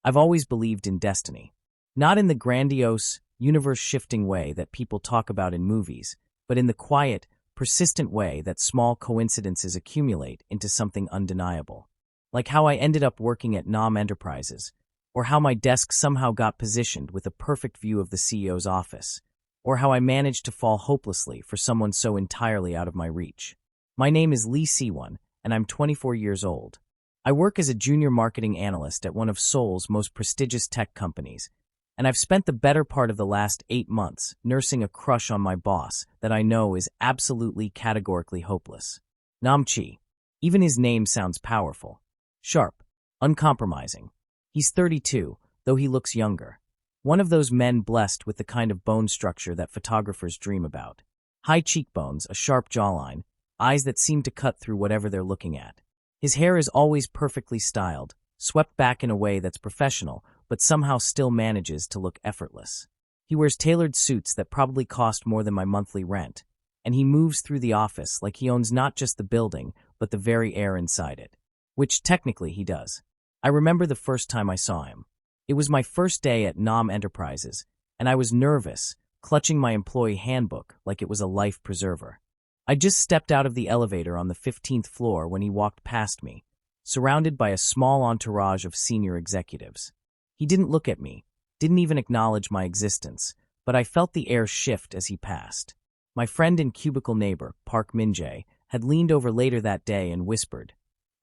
I've always believed in destiny. Not in the grandiose, universe-shifting way that people talk about in movies, but in the quiet, persistent way that small coincidences accumulate into something undeniable. Like how I ended up working at Nom Enterprises, or how my desk somehow got positioned with a perfect view of the CEO's office, or how I managed to fall hopelessly for someone so entirely out of my reach. My name is Lee Siwon, and I'm 24 years old. I work as a junior marketing analyst at one of Seoul's most prestigious tech companies, and I've spent the better part of the last 8 months nursing a crush on my boss that I know is absolutely categorically hopeless. Nam Chi. Even his name sounds powerful. Sharp. Uncompromising. He's 32, though he looks younger. One of those men blessed with the kind of bone structure that photographers dream about. High cheekbones, a sharp jawline, eyes that seem to cut through whatever they're looking at. His hair is always perfectly styled, swept back in a way that's professional, but somehow still manages to look effortless. He wears tailored suits that probably cost more than my monthly rent, and he moves through the office like he owns not just the building, but the very air inside it. Which technically he does. I remember the first time I saw him. It was my first day at Nom Enterprises, and I was nervous, clutching my employee handbook like it was a life preserver. I just stepped out of the elevator on the 15th floor when he walked past me, surrounded by a small entourage of senior executives. He didn't look at me, didn't even acknowledge my existence, but I felt the air shift as he passed. My friend and cubicle neighbor, Park Min-jae, had leaned over later that day and whispered,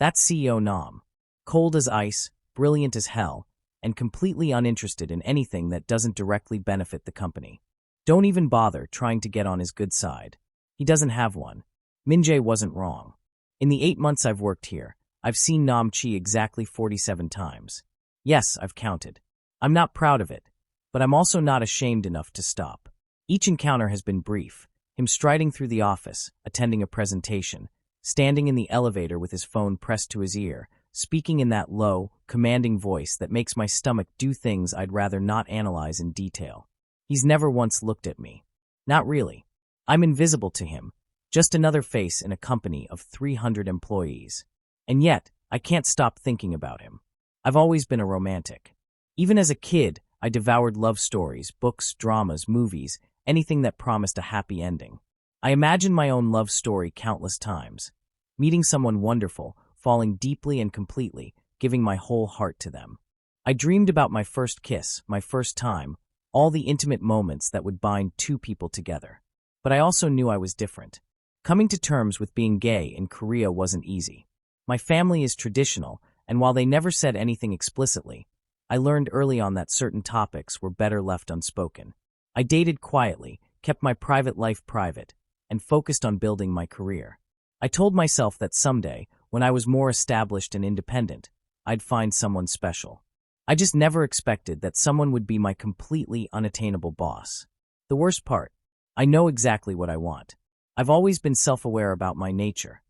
"That's CEO Nam. Cold as ice, brilliant as hell, and completely uninterested in anything that doesn't directly benefit the company. Don't even bother trying to get on his good side. He doesn't have one." Min-jae wasn't wrong. In the 8 months I've worked here, I've seen Nam Chi exactly 47 times. Yes, I've counted. I'm not proud of it, but I'm also not ashamed enough to stop. Each encounter has been brief. Him striding through the office, attending a presentation, standing in the elevator with his phone pressed to his ear, speaking in that low, commanding voice that makes my stomach do things I'd rather not analyze in detail. He's never once looked at me. Not really. I'm invisible to him, just another face in a company of 300 employees. And yet, I can't stop thinking about him. I've always been a romantic. Even as a kid, I devoured love stories, books, dramas, movies, anything that promised a happy ending. I imagined my own love story countless times. Meeting someone wonderful, falling deeply and completely, giving my whole heart to them. I dreamed about my first kiss, my first time, all the intimate moments that would bind two people together. But I also knew I was different. Coming to terms with being gay in Korea wasn't easy. My family is traditional, and while they never said anything explicitly, I learned early on that certain topics were better left unspoken. I dated quietly, kept my private life private, and focused on building my career. I told myself that someday, when I was more established and independent, I'd find someone special. I just never expected that someone would be my completely unattainable boss. The worst part, I know exactly what I want. I've always been self-aware about my nature.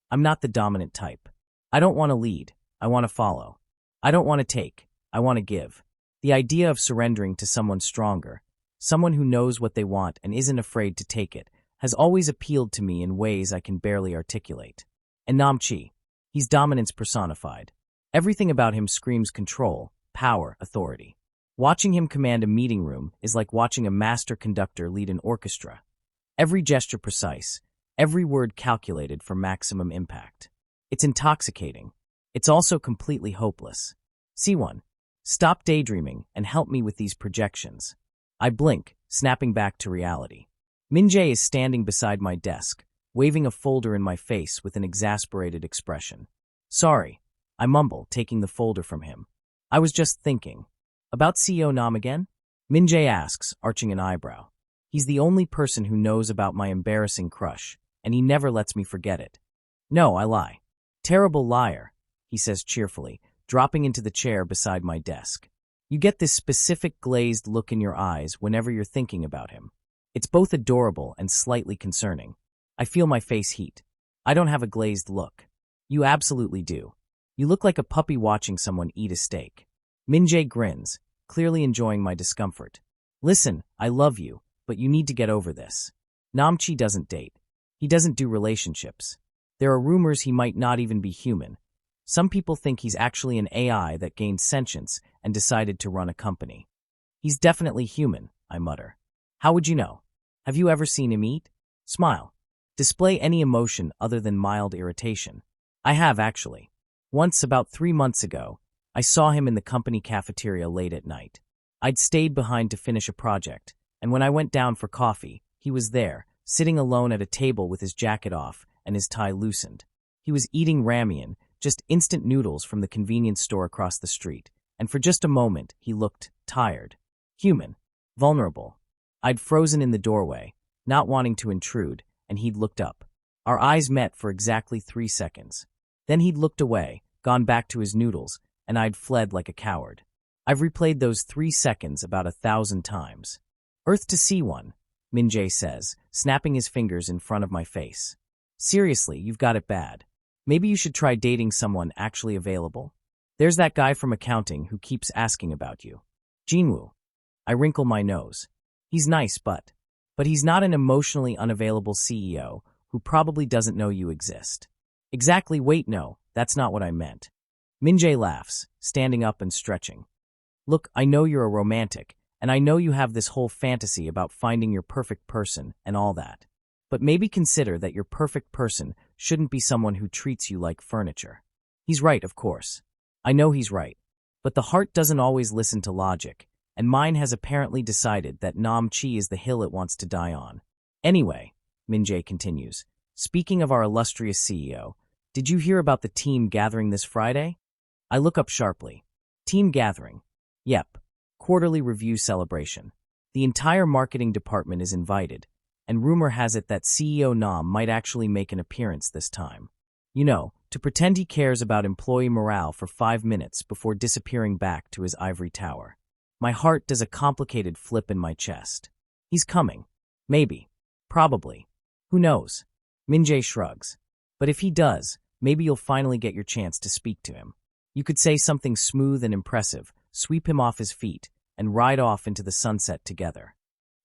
I'm not the dominant type. I don't want to lead. I want to follow. I don't want to take. I want to give. The idea of surrendering to someone stronger, someone who knows what they want and isn't afraid to take it, has always appealed to me in ways I can barely articulate. And Nam Chi, he's dominance personified. Everything about him screams control, power, authority. Watching him command a meeting room is like watching a master conductor lead an orchestra. Every gesture precise, every word calculated for maximum impact. It's intoxicating. It's also completely hopeless. C1, stop daydreaming and help me with these projections. I blink, snapping back to reality. Min-jae is standing beside my desk, waving a folder in my face with an exasperated expression. Sorry, I mumble, taking the folder from him. I was just thinking. About CEO Nam again? Min-jae asks, arching an eyebrow. He's the only person who knows about my embarrassing crush, and he never lets me forget it. No, I lie. Terrible liar, he says cheerfully, dropping into the chair beside my desk. You get this specific glazed look in your eyes whenever you're thinking about him. It's both adorable and slightly concerning. I feel my face heat. I don't have a glazed look. You absolutely do. You look like a puppy watching someone eat a steak. Min-jae grins, clearly enjoying my discomfort. Listen, I love you, but you need to get over this. Nam Chi doesn't date. He doesn't do relationships. There are rumors he might not even be human. Some people think he's actually an AI that gained sentience and decided to run a company. He's definitely human, I mutter. How would you know? Have you ever seen him eat? Smile. Display any emotion other than mild irritation. I have, actually. Once, about 3 months ago, I saw him in the company cafeteria late at night. I'd stayed behind to finish a project, and when I went down for coffee, he was there, sitting alone at a table with his jacket off and his tie loosened. He was eating ramen, just instant noodles from the convenience store across the street, and for just a moment he looked tired, human, vulnerable. I'd frozen in the doorway, not wanting to intrude, and he'd looked up. Our eyes met for exactly 3 seconds. Then he'd looked away, gone back to his noodles, and I'd fled like a coward. I've replayed those 3 seconds about 1,000 times. Earth to see one, Min-jae says, snapping his fingers in front of my face. Seriously, you've got it bad. Maybe you should try dating someone actually available. There's that guy from accounting who keeps asking about you. Jinwoo. I wrinkle my nose. He's nice, but he's not an emotionally unavailable CEO who probably doesn't know you exist. Exactly, wait, no, that's not what I meant. Min-jae laughs, standing up and stretching. Look, I know you're a romantic, and I know you have this whole fantasy about finding your perfect person and all that. But maybe consider that your perfect person shouldn't be someone who treats you like furniture. He's right, of course. I know he's right. But the heart doesn't always listen to logic, and mine has apparently decided that Nam Chi is the hill it wants to die on. Anyway, Min-jae continues, speaking of our illustrious CEO, did you hear about the team gathering this Friday? I look up sharply. Team gathering. Yep. Quarterly review celebration. The entire marketing department is invited, and rumor has it that CEO Nam might actually make an appearance this time. You know, to pretend he cares about employee morale for 5 minutes before disappearing back to his ivory tower. My heart does a complicated flip in my chest. He's coming. Maybe. Probably. Who knows? Min-jae shrugs. But if he does, maybe you'll finally get your chance to speak to him. You could say something smooth and impressive, sweep him off his feet, and ride off into the sunset together.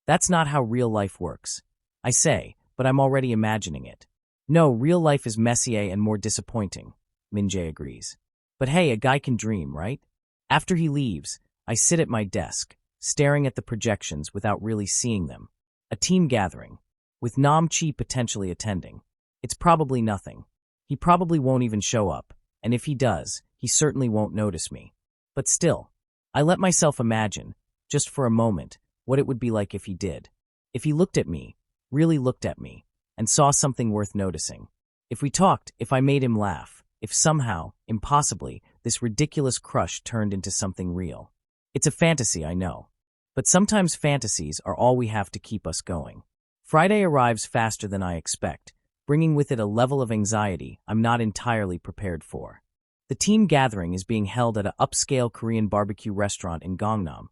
That's not how real life works. I say, but I'm already imagining it. No, real life is messier and more disappointing, Min-jae agrees. But hey, a guy can dream, right? After he leaves, I sit at my desk, staring at the projections without really seeing them. A team gathering, with Nam Chi potentially attending. It's probably nothing. He probably won't even show up, and if he does, he certainly won't notice me. But still, I let myself imagine, just for a moment, what it would be like if he did. If he looked at me, really looked at me, and saw something worth noticing. If we talked, if I made him laugh, if somehow, impossibly, this ridiculous crush turned into something real. It's a fantasy, I know. But sometimes fantasies are all we have to keep us going. Friday arrives faster than I expect, bringing with it a level of anxiety I'm not entirely prepared for. The team gathering is being held at an upscale Korean barbecue restaurant in Gangnam,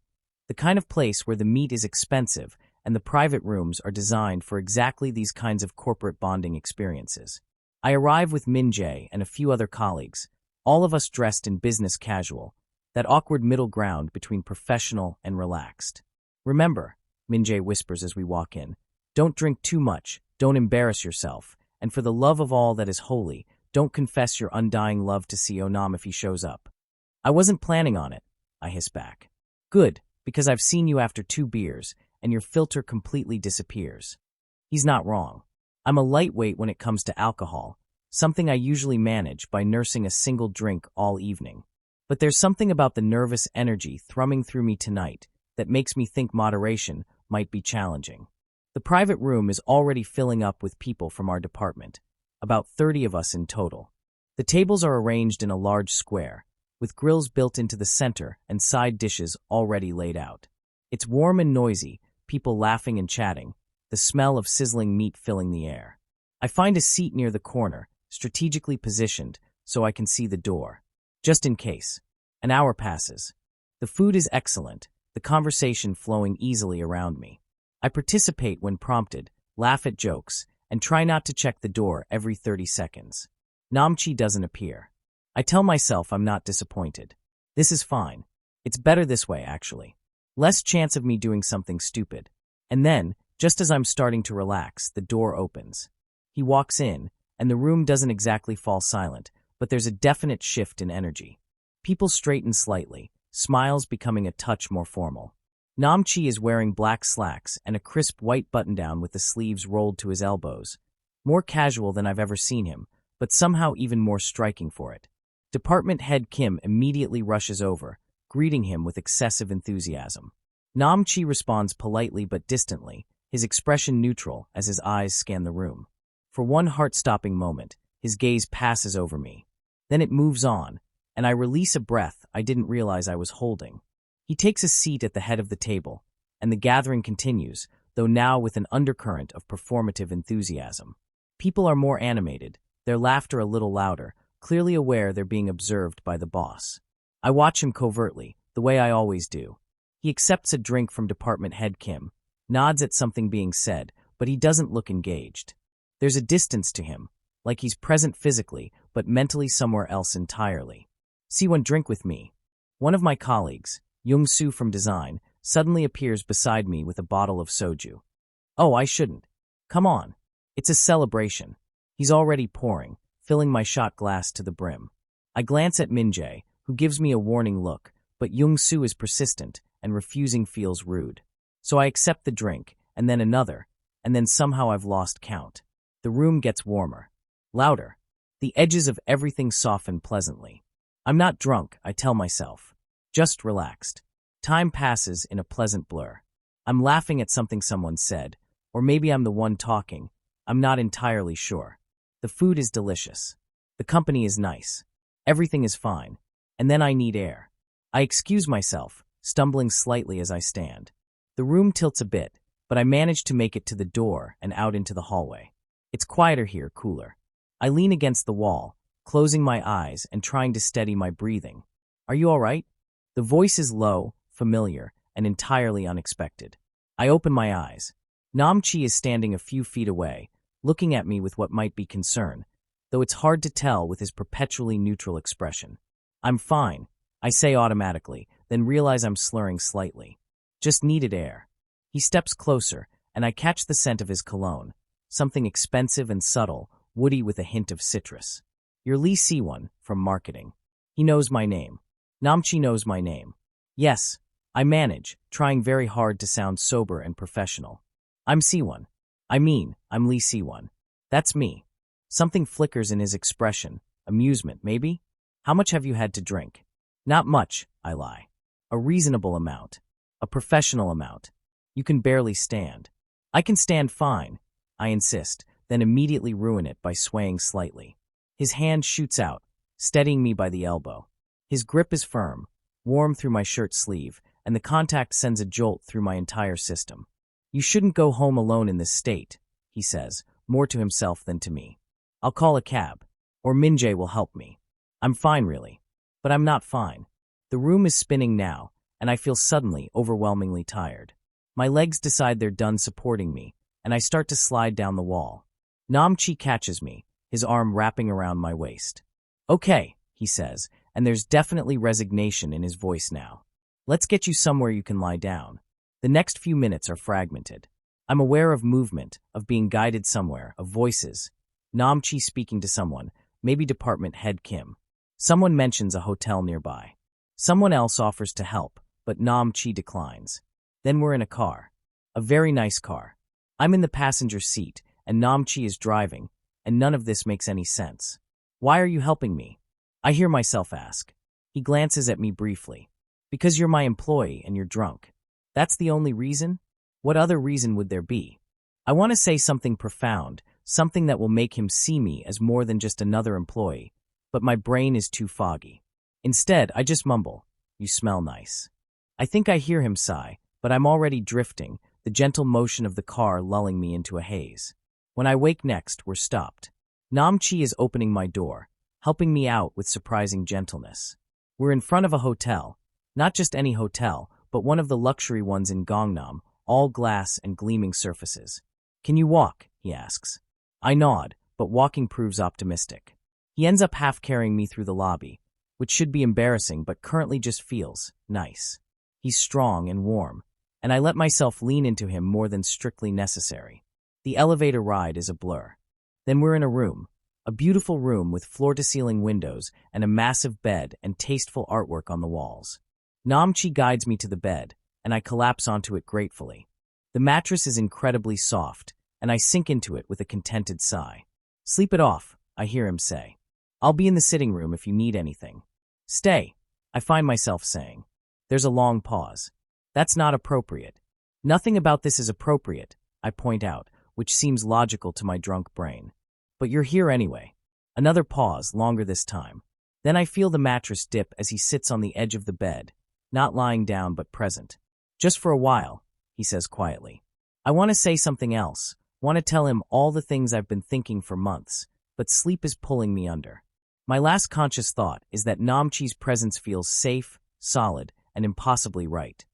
the kind of place where the meat is expensive and the private rooms are designed for exactly these kinds of corporate bonding experiences. I arrive with Min-jae and a few other colleagues, all of us dressed in business casual, that awkward middle ground between professional and relaxed. Remember, Min-jae whispers as we walk in, don't drink too much, don't embarrass yourself, and for the love of all that is holy, don't confess your undying love to CEO Nam if he shows up. I wasn't planning on it, I hiss back. Good, because I've seen you after 2 beers, and your filter completely disappears. He's not wrong. I'm a lightweight when it comes to alcohol, something I usually manage by nursing a single drink all evening. But there's something about the nervous energy thrumming through me tonight that makes me think moderation might be challenging. The private room is already filling up with people from our department, about 30 of us in total. The tables are arranged in a large square, with grills built into the center and side dishes already laid out. It's warm and noisy, people laughing and chatting, the smell of sizzling meat filling the air. I find a seat near the corner, strategically positioned, so I can see the door. Just in case. An hour passes. The food is excellent, the conversation flowing easily around me. I participate when prompted, laugh at jokes, and try not to check the door every 30 seconds. Nam Chi doesn't appear. I tell myself I'm not disappointed. This is fine. It's better this way, actually. Less chance of me doing something stupid. And then, just as I'm starting to relax, the door opens. He walks in, and the room doesn't exactly fall silent, but there's a definite shift in energy. People straighten slightly, smiles becoming a touch more formal. Namchi is wearing black slacks and a crisp white button-down with the sleeves rolled to his elbows. More casual than I've ever seen him, but somehow even more striking for it. Department head Kim immediately rushes over, greeting him with excessive enthusiasm. Namchi responds politely but distantly, his expression neutral as his eyes scan the room. For one heart-stopping moment, his gaze passes over me. Then it moves on, and I release a breath I didn't realize I was holding. He takes a seat at the head of the table, and the gathering continues, though now with an undercurrent of performative enthusiasm. People are more animated, their laughter a little louder, clearly aware they're being observed by the boss. I watch him covertly, the way I always do. He accepts a drink from department head Kim, nods at something being said, but he doesn't look engaged. There's a distance to him, like he's present physically, but mentally somewhere else entirely. See one drink with me. One of my colleagues, Young-soo from design, suddenly appears beside me with a bottle of soju. Oh, I shouldn't. Come on. It's a celebration. He's already pouring, filling my shot glass to the brim. I glance at Min-jae, who gives me a warning look, but Young-soo is persistent, and refusing feels rude. So I accept the drink, and then another, and then somehow I've lost count. The room gets warmer. Louder. The edges of everything soften pleasantly. I'm not drunk, I tell myself. Just relaxed. Time passes in a pleasant blur. I'm laughing at something someone said, or maybe I'm the one talking. I'm not entirely sure. The food is delicious. The company is nice. Everything is fine. And then I need air. I excuse myself, stumbling slightly as I stand. The room tilts a bit, but I manage to make it to the door and out into the hallway. It's quieter here, cooler. I lean against the wall, closing my eyes and trying to steady my breathing. Are you all right? The voice is low, familiar, and entirely unexpected. I open my eyes. Namchi is standing a few feet away, looking at me with what might be concern, though it's hard to tell with his perpetually neutral expression. I'm fine, I say automatically, then realize I'm slurring slightly. Just needed air. He steps closer, and I catch the scent of his cologne, something expensive and subtle, woody with a hint of citrus. You're Lee Si-won, from marketing. He knows my name. Namchi knows my name. Yes, I manage, trying very hard to sound sober and professional. I'm Si-won. I'm Lee Si-won. That's me. Something flickers in his expression. Amusement, maybe? How much have you had to drink? Not much, I lie. A reasonable amount. A professional amount. You can barely stand. I can stand fine, I insist, then immediately ruin it by swaying slightly. His hand shoots out, steadying me by the elbow. His grip is firm, warm through my shirt sleeve, and the contact sends a jolt through my entire system. You shouldn't go home alone in this state, he says, more to himself than to me. I'll call a cab, or Min-jae will help me. I'm fine, really. But I'm not fine. The room is spinning now, and I feel suddenly overwhelmingly tired. My legs decide they're done supporting me, and I start to slide down the wall. Namchi catches me, his arm wrapping around my waist. Okay, he says, and there's definitely resignation in his voice now. Let's get you somewhere you can lie down. The next few minutes are fragmented. I'm aware of movement, of being guided somewhere, of voices. Namchi speaking to someone, maybe department head Kim. Someone mentions a hotel nearby. Someone else offers to help, but Namchi declines. Then we're in a car. A very nice car. I'm in the passenger seat, and Namchi is driving, and none of this makes any sense. Why are you helping me? I hear myself ask. He glances at me briefly. Because you're my employee and you're drunk. That's the only reason? What other reason would there be? I want to say something profound, something that will make him see me as more than just another employee, but my brain is too foggy. Instead, I just mumble, "You smell nice." I think I hear him sigh, but I'm already drifting, the gentle motion of the car lulling me into a haze. When I wake next, we're stopped. Namchi is opening my door, helping me out with surprising gentleness. We're in front of a hotel, not just any hotel, but one of the luxury ones in Gangnam, all glass and gleaming surfaces. Can you walk? He asks. I nod, but walking proves optimistic. He ends up half carrying me through the lobby, which should be embarrassing but currently just feels nice. He's strong and warm, and I let myself lean into him more than strictly necessary. The elevator ride is a blur. Then we're in a room, A beautiful room with floor-to-ceiling windows and a massive bed and tasteful artwork on the walls. Namchi guides me to the bed, and I collapse onto it gratefully. The mattress is incredibly soft, and I sink into it with a contented sigh. "Sleep it off," I hear him say. "I'll be in the sitting room if you need anything." "Stay," I find myself saying. There's a long pause. "That's not appropriate." "Nothing about this is appropriate," I point out, which seems logical to my drunk brain. "But you're here anyway." Another pause, longer this time. Then I feel the mattress dip as he sits on the edge of the bed, not lying down but present. "Just for a while," he says quietly. I want to say something else, want to tell him all the things I've been thinking for months, but sleep is pulling me under. My last conscious thought is that Namchi's presence feels safe, solid, and impossibly right.